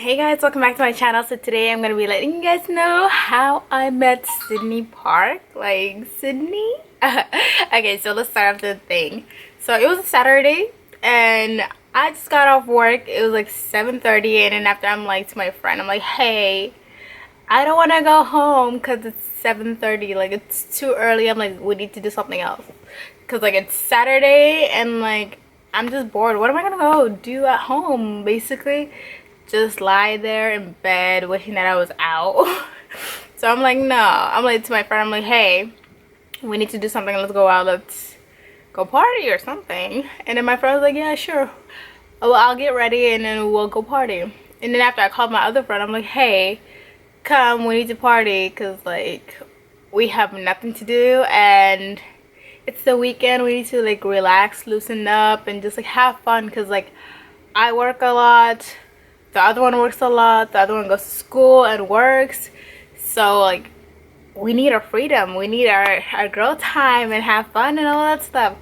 Hey guys, welcome back to my channel. So today I'm gonna be letting you guys know how I met Sydney Park. Like Sydney? Okay, so let's start off the thing. So it was a Saturday and I just got off work. It was like 7:30, and then after I'm like to my friend, I'm like, hey, I don't want to go home because it's 7:30. Like it's too early. I'm like, we need to do something else because like it's Saturday and like I'm just bored. What am I gonna go do at home? Basically just lie there in bed wishing that I was out. So I'm like, no. I'm like to my friend, I'm like, hey, we need to do something. Let's go out. Let's go party or something. And then my friend was like, yeah, sure. Well, I'll get ready and then we'll go party. And then after I called my other friend, I'm like, hey, come, we need to party because like we have nothing to do and it's the weekend. We need to like relax, loosen up, and just like have fun because like I work a lot. The other one works a lot. The other one goes to school and works. So like we need our freedom. We need our girl time and have fun and all that stuff.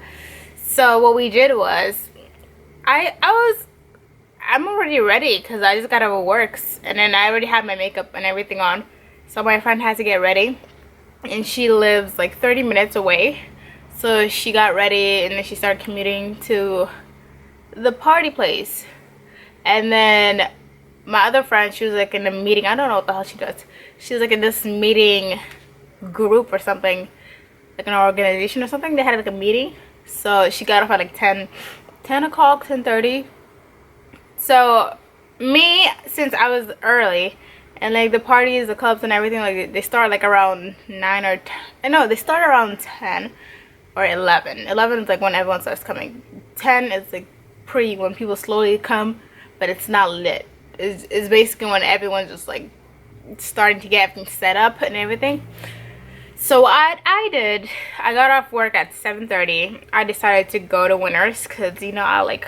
So what we did was I'm already ready because I just got out of work and then I already had my makeup and everything on. So my friend has to get ready and she lives like 30 minutes away. So she got ready and then she started commuting to the party place. And then my other friend, she was like in a meeting. I don't know what the hell she does. She was like in this meeting group or something, like an organization or something. They had like a meeting. So she got off at like 10 o'clock, 10:30. So me, since I was early, and like the parties, the clubs and everything, like they start like around 9 or 10. No, they start around 10 or 11. 11 is like when everyone starts coming. 10 is like when people slowly come, but it's not lit. It's basically when everyone's just like starting to get everything set up and everything. So I got off work at 7:30. I decided to go to Winners because you know I like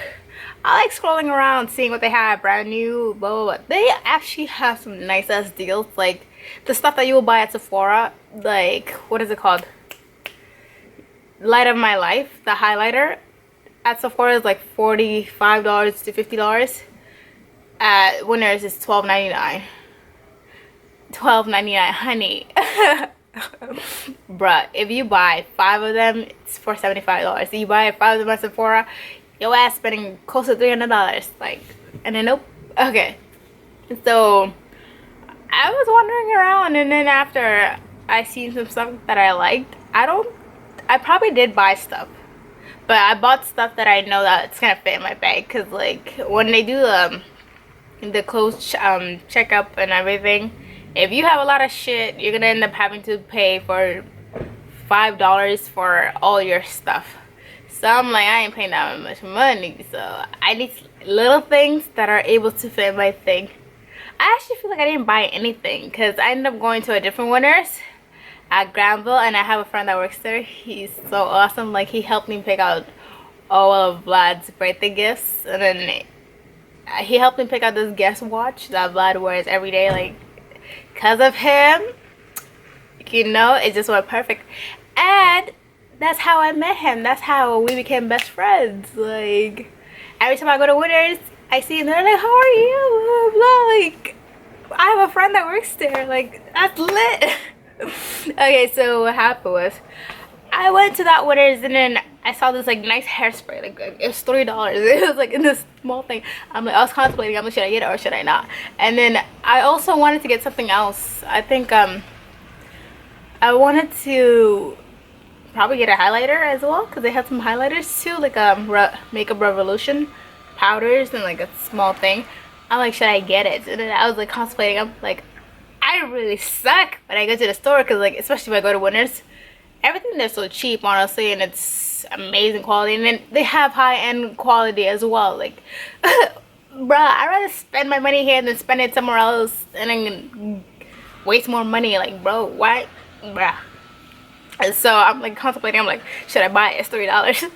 scrolling around seeing what they have brand new, blah blah blah. They actually have some nice ass deals, like the stuff that you will buy at Sephora, like what is it called, Light of My Life, the highlighter at Sephora is like $45 to $50. At Winners is $12.99. $12.99, honey. Bruh, if you buy 5 of them, it's for $75. If you buy 5 of them at Sephora, your ass spending close to $300. Like, and then nope. Okay, so I was wandering around, and then after I seen some stuff that I liked, I probably did buy stuff, but I bought stuff that I know that it's gonna fit in my bag. Cause like when they do the clothes checkup and everything, if you have a lot of shit, you're gonna end up having to pay for $5 for all your stuff. So I'm like, I ain't paying that much money, so I need little things that are able to fit my thing. I actually feel like I didn't buy anything because I ended up going to a different Winners at Granville, and I have a friend that works there. He's so awesome. Like he helped me pick out all of Vlad's birthday gifts, and then he helped me pick out this Guess watch that Vlad wears every day. Like, because of him, you know, it just went perfect. And that's how I met him. That's how we became best friends. Like, every time I go to Winners, I see him. They're like, how are you? Blah, blah. Like, I have a friend that works there. Like, that's lit. Okay, so what happened was I went to that Winners and then I saw this like nice hairspray, like it was $3. It was like in this small thing. I was contemplating, I'm like, should I get it or should I not? And then I also wanted to get something else. I think I wanted to probably get a highlighter as well because they had some highlighters too, like Makeup Revolution powders and like a small thing. I'm like, should I get it? And then I was like contemplating. I'm like, I really suck when I go to the store because like, especially if I go to Winners, everything there's so cheap, honestly, and it's amazing quality, and then they have high-end quality as well. Like bruh, I'd rather spend my money here than spend it somewhere else and then waste more money. Like, bro, what? Bruh. And so I'm like contemplating. I'm like, should I buy it? It's $3.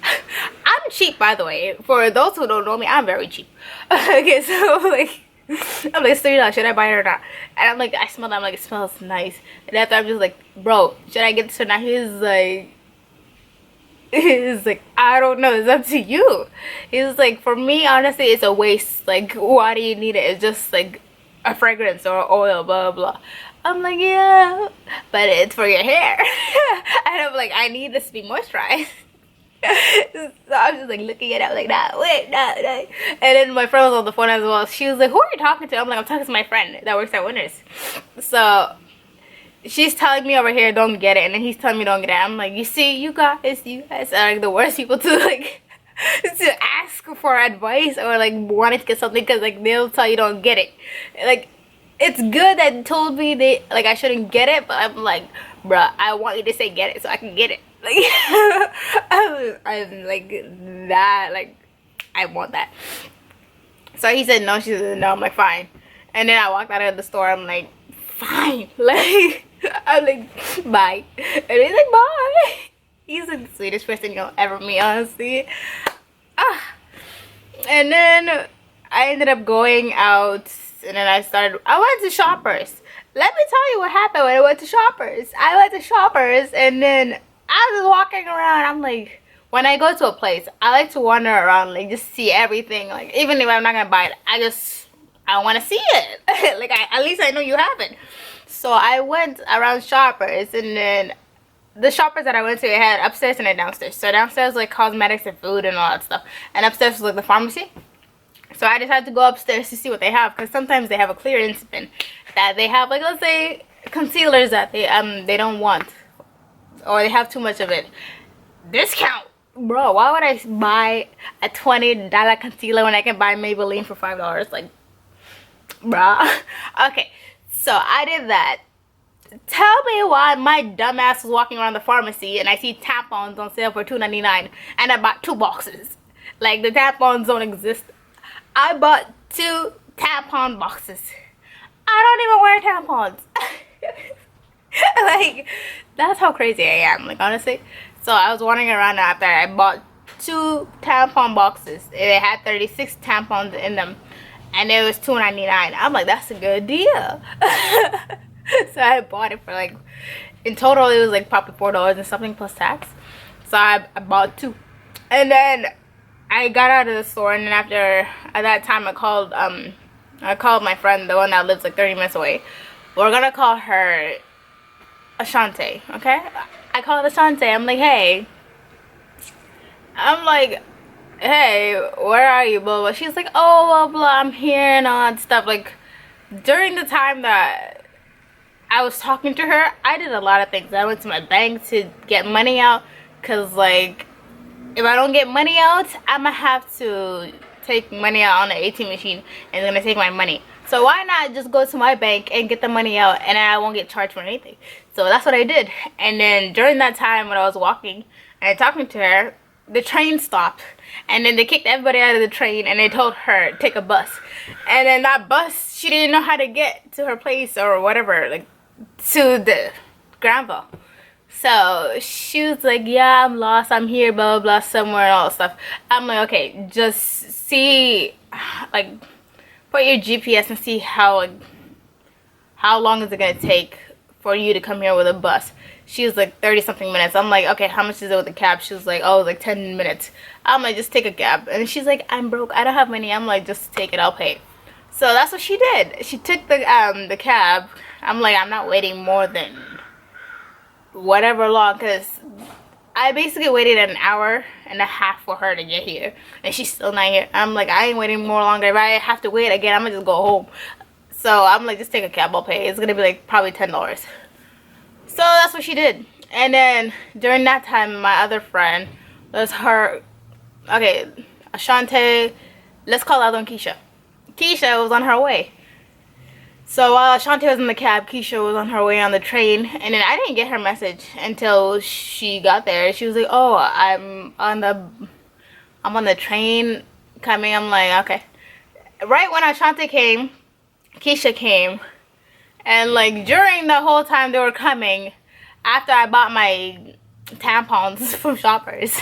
I'm cheap, by the way. For those who don't know me, I'm very cheap. Okay, so like I'm like, it's $3. Should I buy it or not? And I'm like, I smell that. I'm like, it smells nice. And after I'm just like, bro, should I get this or not? He's like, I don't know. It's up to you. He's like, for me, honestly, it's a waste. Like, why do you need it? It's just like a fragrance or oil, blah blah blah. I'm like, yeah, but it's for your hair. And I'm like, I need this to be moisturized. So I was just like looking at it, like, nah, wait, nah. And then my friend was on the phone as well. She was like, who are you talking to? I'm like, I'm talking to my friend that works at Winners. So she's telling me over here, don't get it, and then he's telling me don't get it. I'm like, you see, you guys are like the worst people to like to ask for advice or like wanting to get something, because like they'll tell you don't get it. Like, it's good that told me they like I shouldn't get it, but I'm like, bruh, I want you to say get it so I can get it. Like I'm like that, like I want that. So he said no, she said no. I'm like, fine. And then I walked out of the store. I'm like, fine. Like I'm like, bye. And he's like, bye. He's like the sweetest person you'll ever meet, honestly. And then I ended up going out, and then I went to Shoppers. Let me tell you what happened when I went to Shoppers. I went to Shoppers, and then I was walking around. I'm like, when I go to a place, I like to wander around, like just see everything. Like, even if I'm not gonna buy it, I want to see it. Like, at least I know you have it. So I went around Shoppers, and then the Shoppers that I went to, it had upstairs and a downstairs. So downstairs like cosmetics and food and all that stuff, and upstairs was like the pharmacy. So I decided to go upstairs to see what they have, because sometimes they have a clearance bin that they have, like, let's say concealers that they don't want, or they have too much of it. Discount, bro. Why would I buy a $20 concealer when I can buy Maybelline for $5? Like, bruh. Okay, so I did that. Tell me why my dumbass was walking around the pharmacy and I see tampons on sale for $2.99 and I bought 2 boxes. Like, the tampons don't exist. I bought 2 tampon boxes. I don't even wear tampons. Like, that's how crazy I am, like, honestly. So I was wandering around after I bought 2 tampon boxes. It had 36 tampons in them, and it was $2.99. I'm like, that's a good deal. So I bought it for like, in total it was like probably $4 and something plus tax. So I bought 2, and then I got out of the store, and then after at that time I called my friend, the one that lives like 30 minutes away. We're gonna call her Ashante, okay? I called Ashante. I'm like, hey, where are you, blah blah. She's like, oh, blah blah, I'm here and all that stuff. Like, during the time that I was talking to her, I did a lot of things. I went to my bank to get money out, because like, if I don't get money out, I'm gonna have to take money out on the ATM machine, and it's gonna take my money. So why not just go to my bank and get the money out, and I won't get charged for anything. So that's what I did. And then during that time when I was walking and talking to her, the train stopped, and then they kicked everybody out of the train, and they told her take a bus. And then that bus, she didn't know how to get to her place or whatever, like to the Granville. So she was like, yeah, I'm lost, I'm here, blah blah blah, somewhere and all that stuff. I'm like, okay, just see, like, put your GPS and see how long is it gonna take for you to come here with a bus. She was like 30 something minutes. I'm like, okay, how much is it with a cab? She was like, oh, it's like 10 minutes. I'm like, just take a cab. And she's like, I'm broke, I don't have money. I'm like, just take it, I'll pay. So that's what she did. She took the cab. I'm like, I'm not waiting more than whatever long, because I basically waited an hour and a half for her to get here, and she's still not here. I'm like, I ain't waiting more longer. If I have to wait again, I'm gonna just go home. So I'm like, just take a cab, I'll pay. It's gonna be like probably $10. So that's what she did. And then during that time, my other friend was her, okay, Ashante, let's call that one Keisha. Keisha was on her way. So while Ashante was in the cab, Keisha was on her way on the train, and then I didn't get her message until she got there. She was like, oh, I'm on the train coming. I'm like, okay. Right when Ashante came, Keisha came, and like during the whole time they were coming, after I bought my tampons from Shoppers,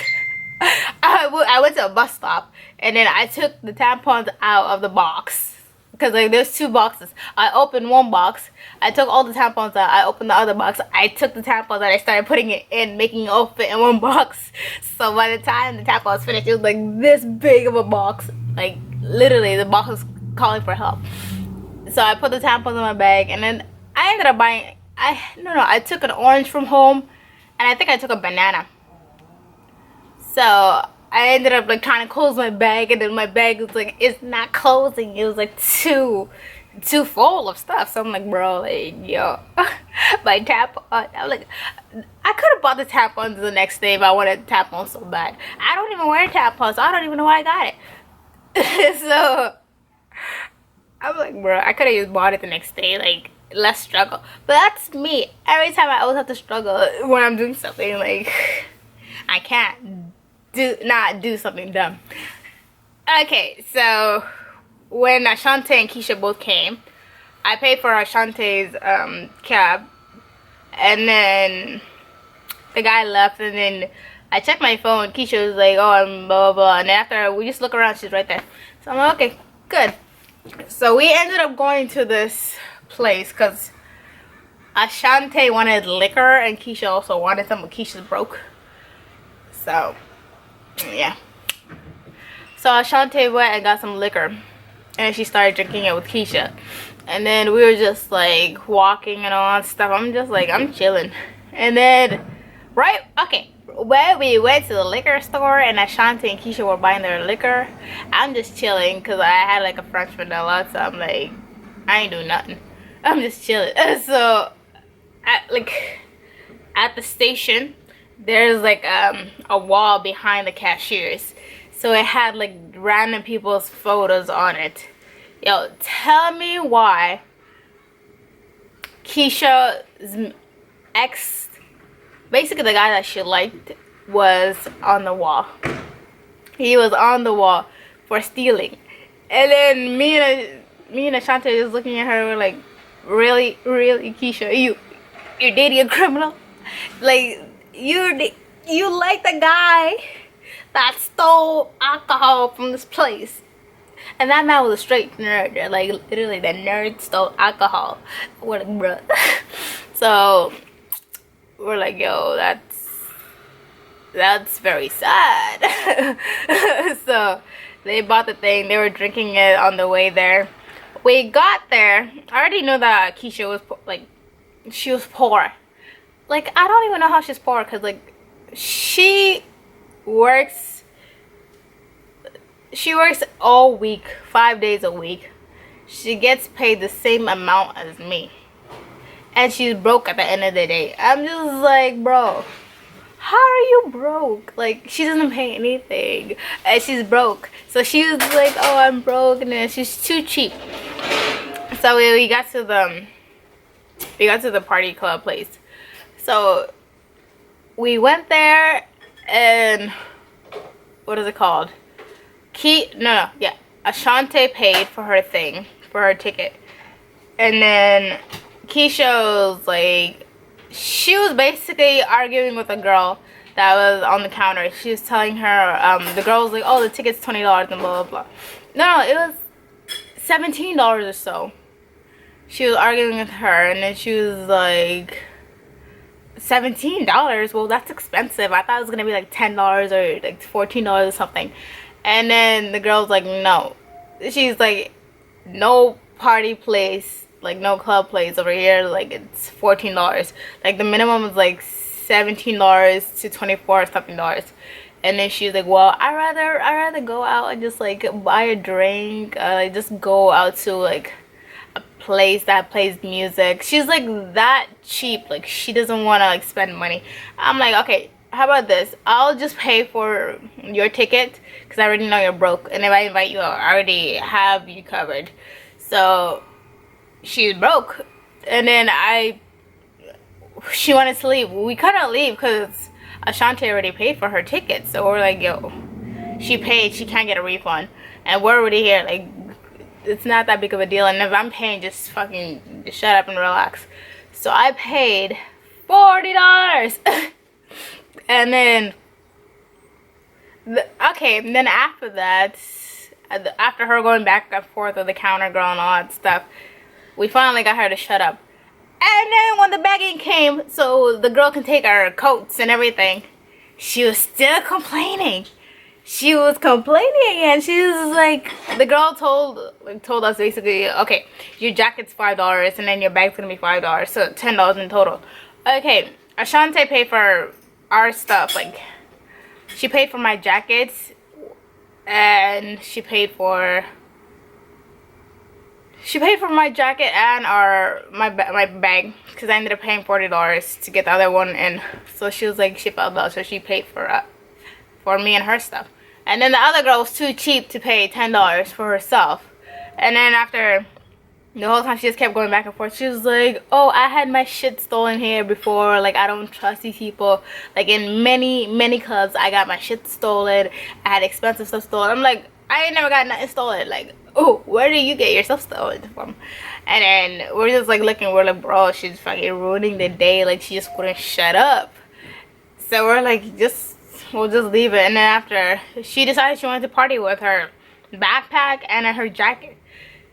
I went to a bus stop, and then I took the tampons out of the box. Because like there's 2 boxes. I opened one box, I took all the tampons out, I opened the other box, I took the tampons and I started putting it in, making it all fit in one box. So by the time the tampons finished, it was like, this big of a box. Like, literally, the box was calling for help. So I put the tampons in my bag, and then I ended up buying. I took an orange from home, and I think I took a banana. So I ended up like trying to close my bag, and then my bag was like, it's not closing. It was like too full of stuff. So I'm like, bro, like, yo, my tampon. I'm like, I could have bought the tampons the next day if I wanted tampons so bad. I don't even wear tampons, so I don't even know why I got it. So I'm like, bro, I could have just bought it the next day, like, less struggle. But that's me. Every time I always have to struggle when I'm doing something, like, I can't not do something dumb. Okay, so when Ashante and Keisha both came, I paid for Ashante's cab, and then the guy left, and then I checked my phone. Keisha was like, oh, I'm blah blah blah, and after we just look around, she's right there. So I'm like, okay, good. So we ended up going to this place because Ashante wanted liquor and Keisha also wanted some, but Keisha's broke. So yeah. So Ashante went and got some liquor, and she started drinking it with Keisha. And then we were just like walking and all that stuff. I'm just like, I'm chilling. And then when we went to the liquor store and Ashante and Keisha were buying their liquor, I'm just chilling because I had like a French vanilla. So I'm like, I ain't doing nothing. I'm just chilling. So at the station, there's like a wall behind the cashiers. So it had like random people's photos on it. Yo, tell me why Keisha's ex, basically the guy that she liked, was on the wall. He was on the wall for stealing. And then me and Ashante was looking at her, we're like, really Keisha, you're dating a criminal? Like, you like the guy that stole alcohol from this place? And that man was a straight nerd. Like, literally, the nerd stole alcohol. What a bruh. So we're like, yo, that's very sad. So they bought the thing. They were drinking it on the way there. We got there. I already know that Keisha was like, she was poor. Like, I don't even know how she's poor, because like she works all week, 5 days a week. She gets paid the same amount as me, and she's broke at the end of the day. I'm just like, bro, how are you broke? Like, she doesn't pay anything and she's broke. So she was like, oh, I'm broke, and then she's too cheap. So we got to the party club place. So we went there, and what is it called? Ashante paid for her thing, for her ticket. And then Keisha was like, she was basically arguing with a girl that was on the counter. She was telling her, the girl was like, oh, the ticket's $20 and blah, blah, blah. No, it was $17 or so. She was arguing with her, and then she was like, $17? Well, that's expensive. I thought it was gonna be like $10 or like $14 or something. And then the girl's like, no. She's like, no party place, like no club place over here, like it's $14. Like the minimum is like $17 to $24 something dollars. And then she's like, well, I rather go out and just like buy a drink, like just go out to like a place that plays music. She's like that cheap. Like, she doesn't want to like spend money. I'm like, okay, how about this? I'll just pay for your ticket because I already know you're broke, and if I invite you, I already have you covered. So she's broke, and then she wanted to leave. We couldn't leave because Ashante already paid for her ticket. So we're like, yo, she paid, she can't get a refund, and we're already here. Like, it's not that big of a deal, and if I'm paying, just fucking shut up and relax. So I paid $40. And then then after that, after her going back and forth with the counter girl and all that stuff, we finally got her to shut up. And then when the bagging came, so the girl can take our coats and everything, she was still complaining. she was complaining and she was like, the girl told us basically, okay, your jacket's $5 and then your bag's gonna be $5, so $10 in total. Okay, Ashante paid for our stuff, like she paid for my jackets and she paid for my jacket and my bag, because I ended up paying $40 to get the other one in. So she was like, she felt bad, so she paid for me and her stuff. And then the other girl was too cheap to pay $10 for herself. And then after the whole time, she just kept going back and forth. She was like, oh, I had my shit stolen here before, like I don't trust these people. Like in many clubs I got my shit stolen, I had expensive stuff stolen. I'm like, I ain't never got nothing stolen. Like, oh, where did you get your stuff stolen from? And then we're just like looking, we're like, bro, she's fucking ruining the day. Like she just wouldn't shut up. So we're like, we'll just leave it. And then after, she decided she wanted to party with her backpack and her jacket.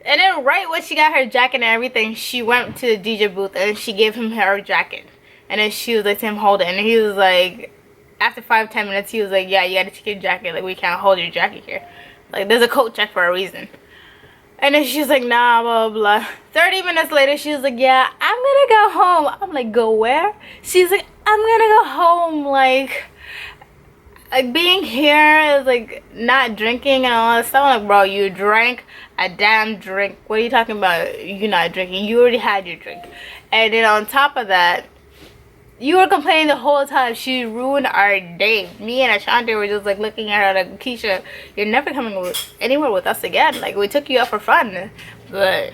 And then right when she got her jacket and everything, she went to the DJ booth and she gave him her jacket. And then she was like, to him, hold it. And he was like, after 5-10 minutes, he was like, yeah, you gotta take your jacket. Like, we can't hold your jacket here. Like, there's a coat check for a reason. And then she was like, nah, blah, blah, blah. 30 minutes later, she was like, yeah, I'm gonna go home. I'm like, go where? She's like, I'm gonna go home. Like being here is like not drinking and all that stuff. I'm like, bro, you drank a damn drink. What are you talking about? You're not drinking. You already had your drink. And then on top of that, you were complaining the whole time. She ruined our day. Me and Ashante were just like looking at her like, Keisha, you're never coming anywhere with us again. Like, we took you out for fun, but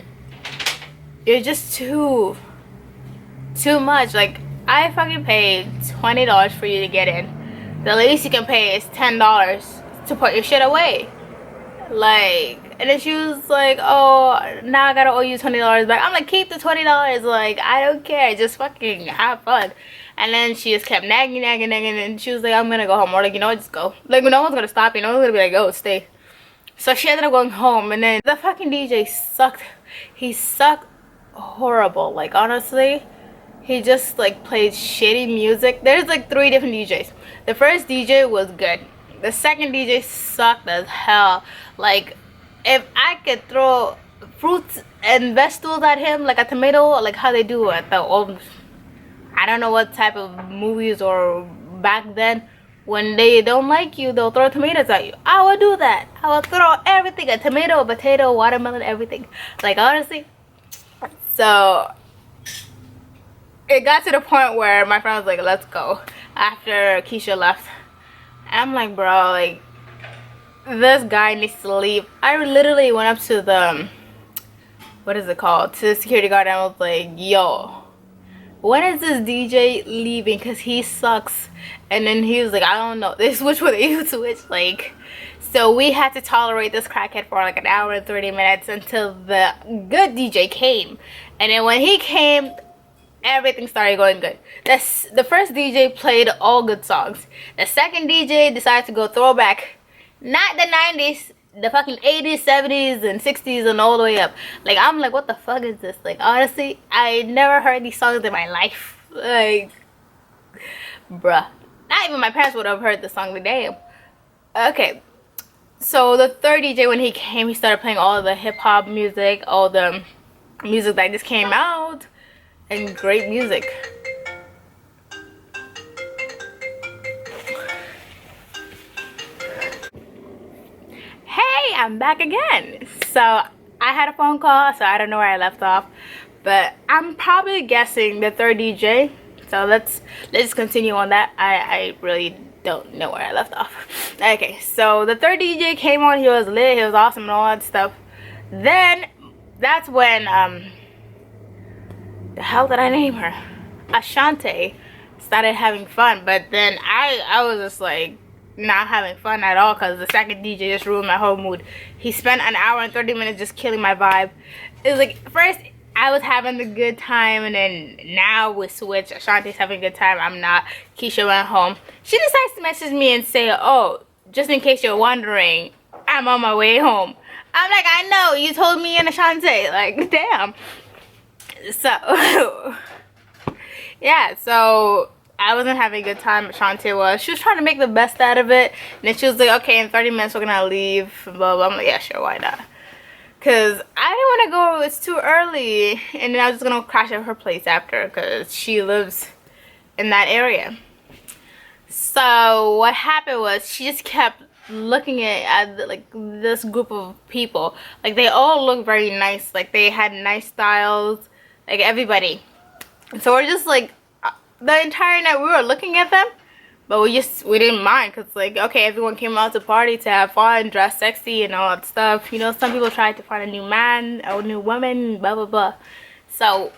you're just too much. Like, I fucking paid $20 for you to get in. The least you can pay is $10 to put your shit away. Like, and then she was like, oh, now I gotta owe you $20 back. I'm like, keep the $20. Like, I don't care. Just fucking have fun. And then she just kept nagging. And she was like, I'm gonna go home. Or like, you know what, just go. Like, no one's gonna stop you. No one's gonna be like, oh, stay. So she ended up going home. And then the fucking DJ sucked. He sucked horrible. Like, honestly, he just like played shitty music. There's like 3 different DJs. The first DJ was good. The second DJ sucked as hell. Like, if I could throw fruits and vegetables at him, like a tomato, like how they do at the old, I don't know what type of movies or back then, when they don't like you, they'll throw tomatoes at you. I would do that. I would throw everything, a tomato, a potato, watermelon, everything. Like, honestly. So it got to the point where my friend was like, let's go, after Keisha left. I'm like, bro, like, this guy needs to leave. I literally went up to the, what is it called, to the security guard, and I was like, yo, when is this DJ leaving? Because he sucks. And then he was like, I don't know. They switched with you switch. Like, so we had to tolerate this crackhead for like an hour and 30 minutes until the good DJ came. And then when he came, everything started going good. The first DJ played all good songs. The second DJ decided to go throwback, not the 90s, the fucking 80s, 70s, and 60s, and all the way up. Like, I'm like, what the fuck is this? Like, honestly, I never heard these songs in my life. Like, bruh. Not even my parents would have heard the song today. Okay, so the third DJ, when he came, he started playing all the hip-hop music, all the music that just came out. And great music. Hey, I'm back again. So I had a phone call, so I don't know where I left off, but I'm probably guessing the third DJ. So let's continue on that. I really don't know where I left off. Okay, so the third DJ came on. He was lit. He was awesome and all that stuff. Then that's when the hell did I name her? Ashante started having fun, but then I was just like not having fun at all, because the second DJ just ruined my whole mood. He spent an hour and 30 minutes just killing my vibe. It was like, first I was having a good time, and then now we switch. Ashante's having a good time, I'm not. Keisha went home. She decides to message me and say, oh, just in case you're wondering, I'm on my way home. I'm like, I know, you told me and Ashante. Like, damn. So yeah, so I wasn't having a good time. Shantae was. She was trying to make the best out of it. And then she was like, okay, in 30 minutes we're gonna leave. Blah, blah. I'm like, yeah, sure, why not? Because I didn't want to go. It's too early. And then I was just gonna crash at her place after because she lives in that area. So what happened was she just kept looking at like this group of people. Like they all look very nice. Like they had nice styles. Like everybody. And so we're just like the entire night we were looking at them, but we didn't mind because like, okay, everyone came out to party to have fun, dress sexy and all that stuff. You know, some people tried to find a new man or a new woman, blah blah blah. So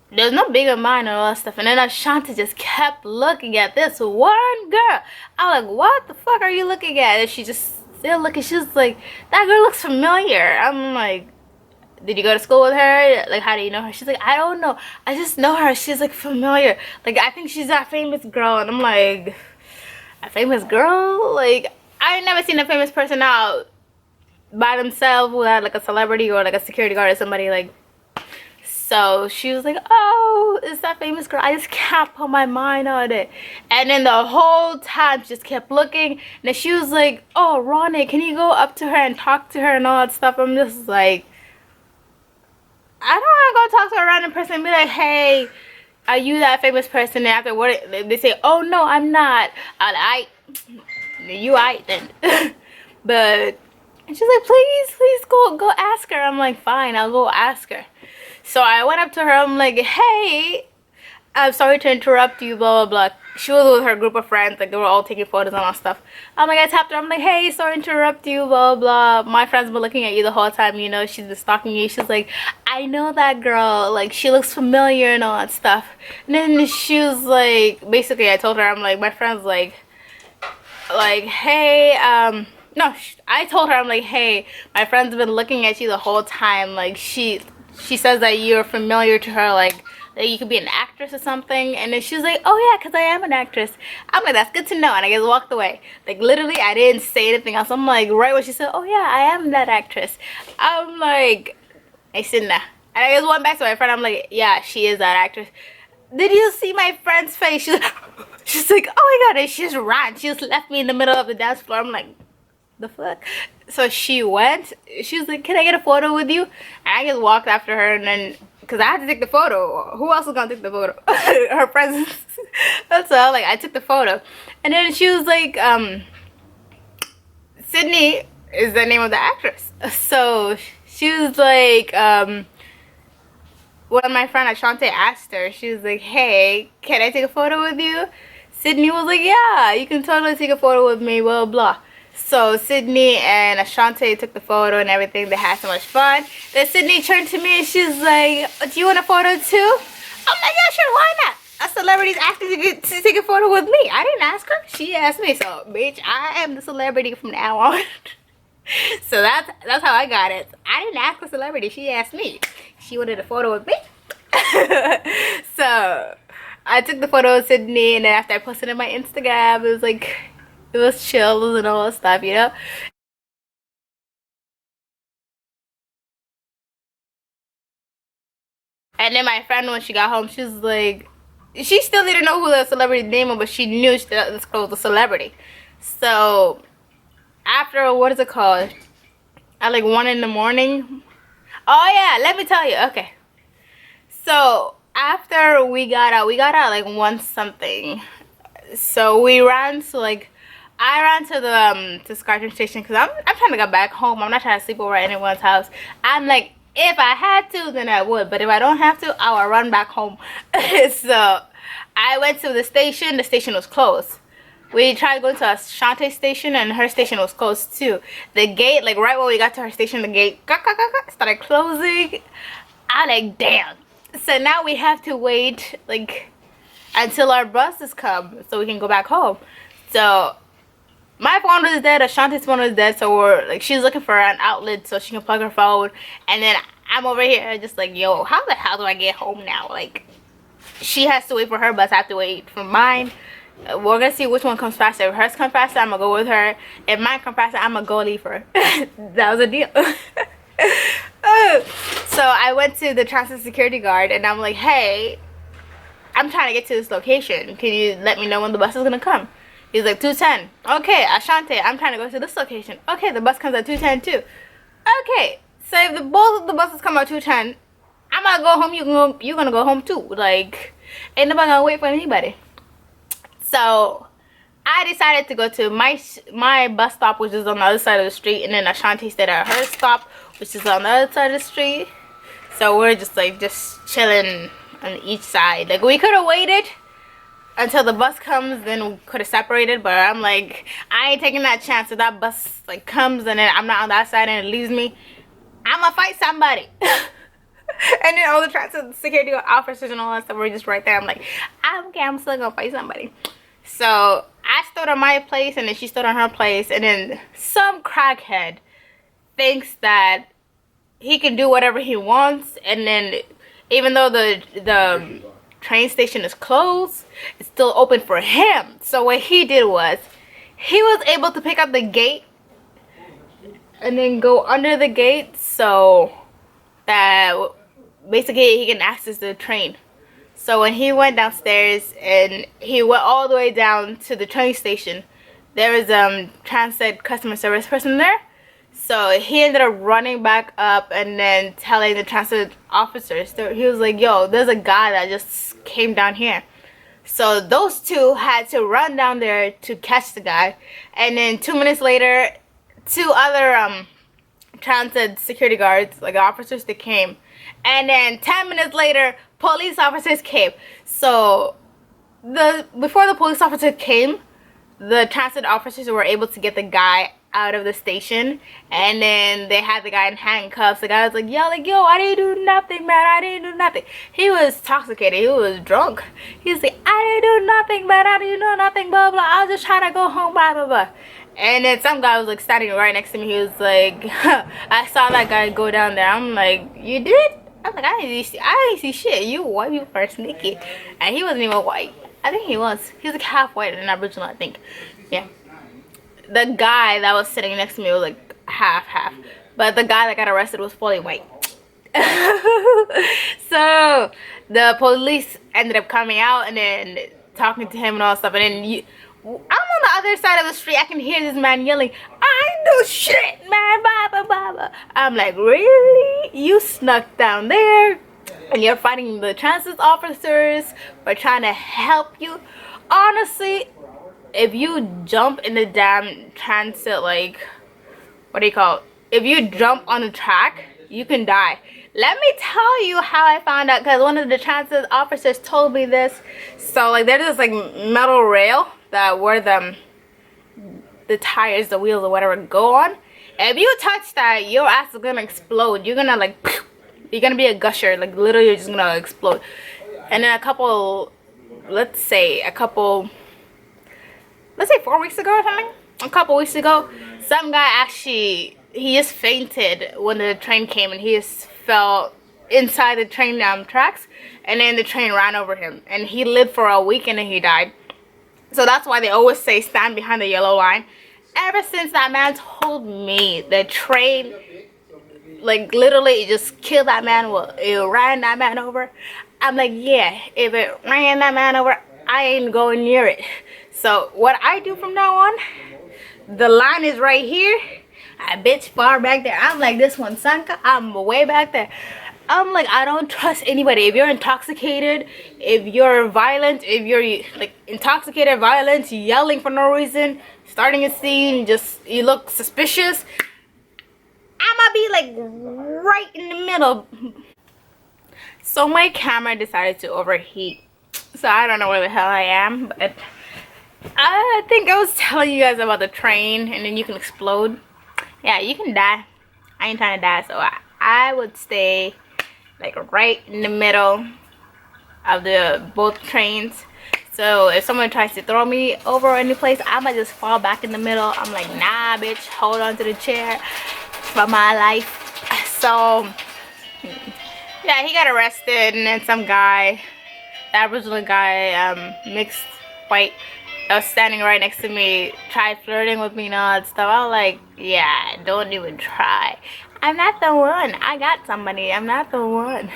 there's no big of mine and all that stuff. And then Ashanti just kept looking at this one girl. I was like, what the fuck are you looking at? And she just still looking. She was like, that girl looks familiar. I'm like, did you go to school with her? Like, how do you know her? She's like, I don't know. I just know her. She's like familiar. Like, I think she's that famous girl. And I'm like, a famous girl? Like, I ain't never seen a famous person out by themselves without like a celebrity or like a security guard or somebody. Like, so she was like, oh, it's that famous girl. I just can't put my mind on it. And then the whole time she just kept looking. And then she was like, oh, Ronnie, can you go up to her and talk to her and all that stuff? I'm just like, I don't want to go talk to a random person and be like, hey, are you that famous person? And after what they say, oh no, I'm not. You ain't then. But and she's like, please go ask her. I'm like, fine, I'll go ask her. So I went up to her. I'm like, hey, I'm sorry to interrupt you, blah blah blah. She was with her group of friends, like they were all taking photos and all stuff. I'm like, I tapped her. I'm like, hey, sorry to interrupt you, blah blah. My friend's been looking at you the whole time, you know, she's been stalking you. She's like, I know that girl, like she looks familiar and all that stuff. And then she was like, basically I told her, I'm like, my friend's like hey, no, I told her, I'm like, hey, my friend's been looking at you the whole time. Like she says that you're familiar to her, like that you could be an actress or something. And then she was like, oh yeah, because I am an actress. I'm like, that's good to know. And I just walked away. Like literally I didn't say anything else. I'm like, right when she said, oh yeah, I am that actress, I'm like, I said nah. And I just went back to my friend. I'm like, yeah, she is that actress. Did you see my friend's face? She's like, oh my god. And she just ran. She just left me in the middle of the dance floor. I'm like, the fuck? So she went. She was like, can I get a photo with you? And I just walked after her. And then because I had to take the photo. Who else was gonna take the photo? Her presence. That's all. Like I took the photo. And then she was like, Sydney is the name of the actress. So she was like, when my friend Ashante asked her, she was like, hey, can I take a photo with you? Sydney was like, yeah, you can totally take a photo with me, blah blah. So Sydney and Ashante took the photo and everything. They had so much fun. Then Sydney turned to me and she's like, do you want a photo too? I'm like, yeah, sure, why not? A celebrity's asking to take a photo with me. I didn't ask her. She asked me. So, bitch, I am the celebrity from now on. So that's how I got it. I didn't ask the celebrity. She asked me. She wanted a photo with me. So I took the photo of Sydney, and then after I posted it on my Instagram, it was like, it was chill and all that stuff, you know. And then my friend, when she got home, she was like, she still didn't know who the celebrity's name was, but she knew that this girl was a celebrity. So after, what is it called, at like 1 in the morning. Oh yeah, let me tell you. Okay, so after we got out like 1 something. So we ran to like, I ran to the to SkyTrain station because I'm trying to get back home. I'm not trying to sleep over at anyone's house. I'm like, if I had to, then I would, but if I don't have to, I will run back home. So I went to the station. The station was closed. We tried going to a Shante station, and her station was closed too. The gate, like right when we got to her station, the gate started closing. I'm like, damn. So now we have to wait like until our buses come so we can go back home. So my phone was dead, Ashanti's phone was dead, so we're like, she's looking for an outlet so she can plug her phone. And then I'm over here just like, yo, how the hell do I get home now? Like, she has to wait for her bus, I have to wait for mine. We're gonna see which one comes faster. If hers comes faster, I'm gonna go with her. If mine comes faster, I'm gonna go leave her. That was a deal. So I went to the transit security guard and I'm like, hey, I'm trying to get to this location. Can you let me know when the bus is gonna come? He's like, 2:10. Okay, Ashante, I'm trying to go to this location. Okay, the bus comes at 2:10 too. Okay, so if both of the buses come at 2:10, I'm gonna go home. You're gonna go home too. Like, ain't nobody gonna wait for anybody. So I decided to go to my bus stop, which is on the other side of the street, and then Ashanti stayed at her stop, which is on the other side of the street. So we're just chilling on each side. Like, we could have waited until the bus comes, then we could have separated, but I'm like, I ain't taking that chance. If that bus like comes and then I'm not on that side and it leaves me, I'm gonna fight somebody. And then all the transit security officers and all that stuff were just right there. I'm like, okay, I'm still gonna fight somebody. So I stood on my place, and then she stood on her place, and then some crackhead thinks that he can do whatever he wants, and then even though the train station is closed, it's still open for him. So what he did was, he was able to pick up the gate and then go under the gate, so that basically he can access the train. So when he went downstairs and he went all the way down to the train station, there was transit customer service person there. So he ended up running back up and then telling the transit officers. So he was like, yo, there's a guy that just came down here. So those two had to run down there to catch the guy. And then 2 minutes later, 2 other transit security guards, like officers, they came. And then 10 minutes later, police officers came. So before the police officer came, the transit officers were able to get the guy out of the station, and then they had the guy in handcuffs. The guy was like yelling, yo, I didn't do nothing, man, I didn't do nothing. He was intoxicated, he was drunk. He was like, I didn't do nothing, man, I didn't do nothing, blah blah, I was just trying to go home, blah blah blah. And then some guy was like standing right next to me. He was like, I saw that guy go down there. I'm like, you did? I'm like, I didn't see shit. You white people are sneaky. And he wasn't even white. I think he was. He was like half white and Aboriginal, I think. Yeah. The guy that was sitting next to me was like half. But the guy that got arrested was fully white. So the police ended up coming out and then talking to him and all stuff. And then I'm on the other side of the street. I can hear this man yelling, I ain't do shit, man, blah, blah, blah, blah. I'm like, really? You snuck down there and you're fighting the transit officers for trying to help you? Honestly, if you jump in the damn transit, like, what do you call it? If you jump on the track, you can die. Let me tell you how I found out, because one of the transit officers told me this. So, like, there's this, like, metal rail that where the tires, the wheels, or whatever go on. If you touch that, your ass is gonna explode. You're gonna, like, you're gonna be a gusher. Like, literally, you're just gonna explode. And then let's say 4 weeks ago or something, a couple weeks ago, some guy actually, he just fainted when the train came, and he just fell inside the train tracks, and then the train ran over him, and he lived for a week and then he died. So that's why they always say stand behind the yellow line. Ever since that man told me, the train, like, literally it just killed that man, it ran that man over, I'm like, yeah, if it ran that man over, I ain't going near it. So what I do from now on, the line is right here, I bitch far back there. I'm like, this one Sanka, I'm way back there. I'm like, I don't trust anybody. If you're intoxicated, if you're violent, if you're like intoxicated, violent, yelling for no reason, starting a scene, just you look suspicious, I'ma be like right in the middle. So my camera decided to overheat. So I don't know where the hell I am, but I think I was telling you guys about the train, and then you can explode. Yeah, you can die. I ain't trying to die, so I would stay like right in the middle of both trains. So if someone tries to throw me over any place, I'ma just fall back in the middle. I'm like, nah, bitch, hold on to the chair for my life. So yeah, he got arrested, and then some guy, the Aboriginal guy, mixed white, that was standing right next to me, tried flirting with me and all that stuff. I was like, yeah, don't even try. I'm not the one. I got somebody. I'm not the one.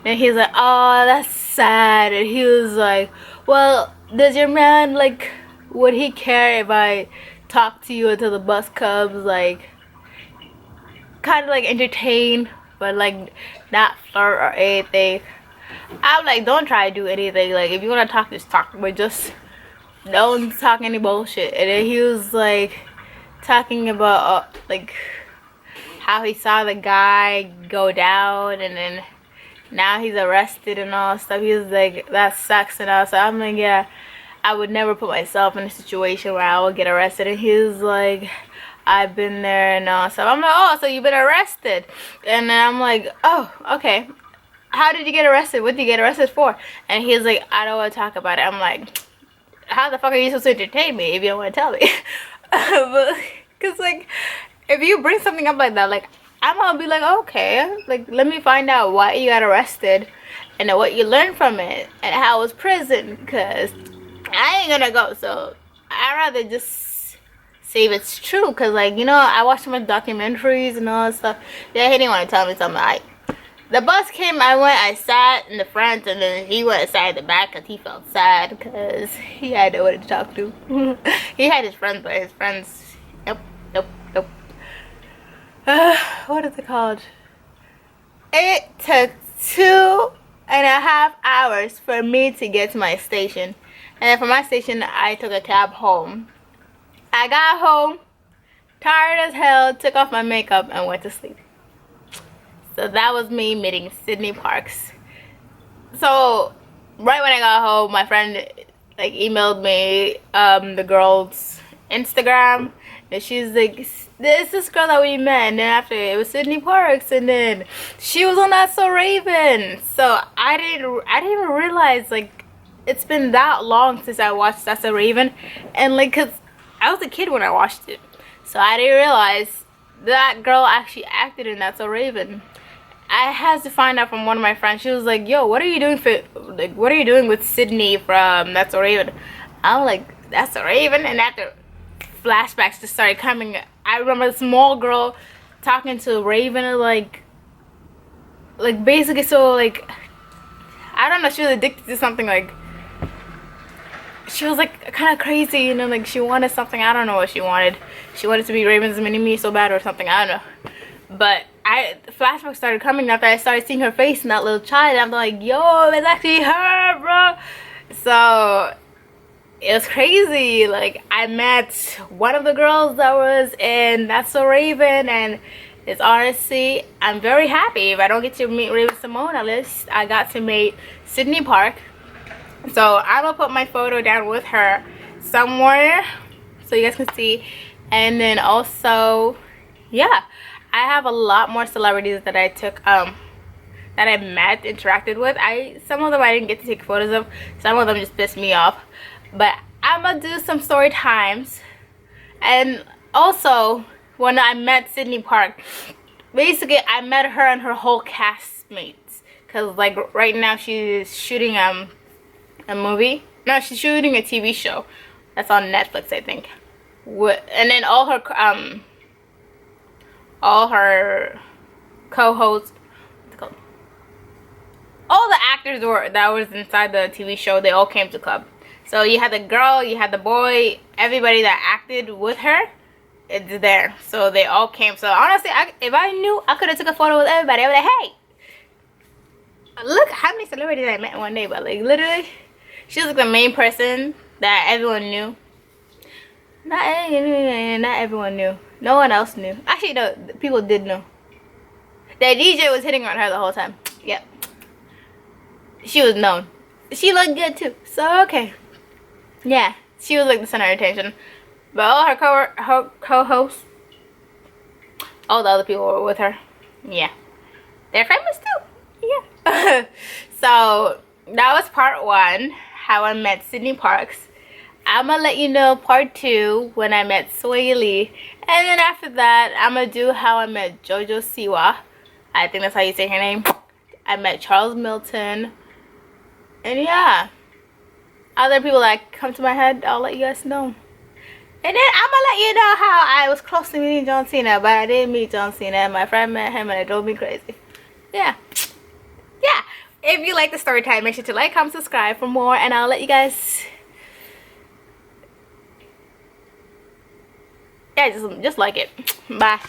And he's like, oh, that's sad. And he was like, well, does your man, like, would he care if I talk to you until the bus comes? Like, kind of like entertain, but like not flirt or anything. I'm like, don't try to do anything. Like, if you want to talk, just talk, but just don't talk any bullshit. And then he was like talking about like how he saw the guy go down, and then now he's arrested and all stuff. He was like, that sucks and all. So I'm like, yeah, I would never put myself in a situation where I would get arrested. And he was like, I've been there and all stuff. I'm like, oh, so you've been arrested? And then I'm like, oh, okay. How did you get arrested? What did you get arrested for? And he's like, I don't want to talk about it. I'm like, how the fuck are you supposed to entertain me if you don't want to tell me? Because like, if you bring something up like that, like, I'm gonna be like, okay, like, let me find out why you got arrested and then what you learned from it and how it was prison, because I ain't gonna go. So I'd rather just see if it's true, because like, you know, I watched so much documentaries and all that stuff. Yeah, he didn't want to tell me something. The bus came, I went, I sat in the front, and then he went aside in the back because he felt sad because he had nobody to talk to. He had his friends, but his friends, nope. What is it called? It took 2.5 hours for me to get to my station. And then from my station, I took a cab home. I got home, tired as hell, took off my makeup, and went to sleep. So that was me meeting Sydney Parks. So right when I got home, my friend like emailed me the girl's Instagram, and she's like, this girl that we met, and then after it was Sydney Parks, and then she was on That's So Raven. So I didn't even realize like it's been that long since I watched That's So Raven, and like, cause I was a kid when I watched it, so I didn't realize that girl actually acted in That's So Raven. I had to find out from one of my friends. She was like, yo, what are you doing with Sydney from That's So Raven? I'm like, That's So Raven? And after flashbacks just started coming, I remember a small girl talking to Raven, like basically, so like, I don't know, she was addicted to something, like, she was like kind of crazy, you know, like she wanted something. I don't know what she wanted. She wanted to be Raven's mini-me so bad or something, I don't know. But flashbacks started coming after I started seeing her face in that little child. I'm like, yo, it's actually her, bro. So it was crazy. Like, I met one of the girls that was in That's So Raven, and it's honestly, I'm very happy. If I don't get to meet Raven Simone, at least I got to meet Sydney Park. So I'm gonna put my photo down with her somewhere so you guys can see. And then also, yeah, I have a lot more celebrities that I took that I met, interacted with. Some of them I didn't get to take photos of, some of them just pissed me off, but I'm gonna do some story times. And also, when I met Sydney Park, basically I met her and her whole castmates, because like right now she's shooting a movie. No, she's shooting a TV show that's on Netflix, I think. And then all her co-hosts, all the actors that was inside the TV show, they all came to club. So you had the girl, you had the boy, everybody that acted with her, it's there. So they all came. So honestly, if I knew, I could have took a photo with everybody. I was like, hey, look how many celebrities I met in one day. But like, literally, she was like the main person that everyone knew. Not everyone knew. No one else knew. Actually, no, people did know. The DJ was hitting on her the whole time. Yep. She was known. She looked good too. So, okay. Yeah, she was like the center of attention. But all her co-hosts, all the other people were with her. Yeah. They're famous too. Yeah. So, that was part 1. How I met Sydney Parks. I'm gonna let you know part 2 when I met Sway Lee. And then after that, I'm gonna do how I met Jojo Siwa. I think that's how you say her name. I met Charles Milton. And yeah, other people that come to my head, I'll let you guys know. And then I'm gonna let you know how I was close to meeting John Cena, but I didn't meet John Cena. My friend met him and it drove me crazy. Yeah. Yeah. If you like the story time, make sure to like, comment, subscribe for more, and I'll let you guys, yeah, just like it. Bye.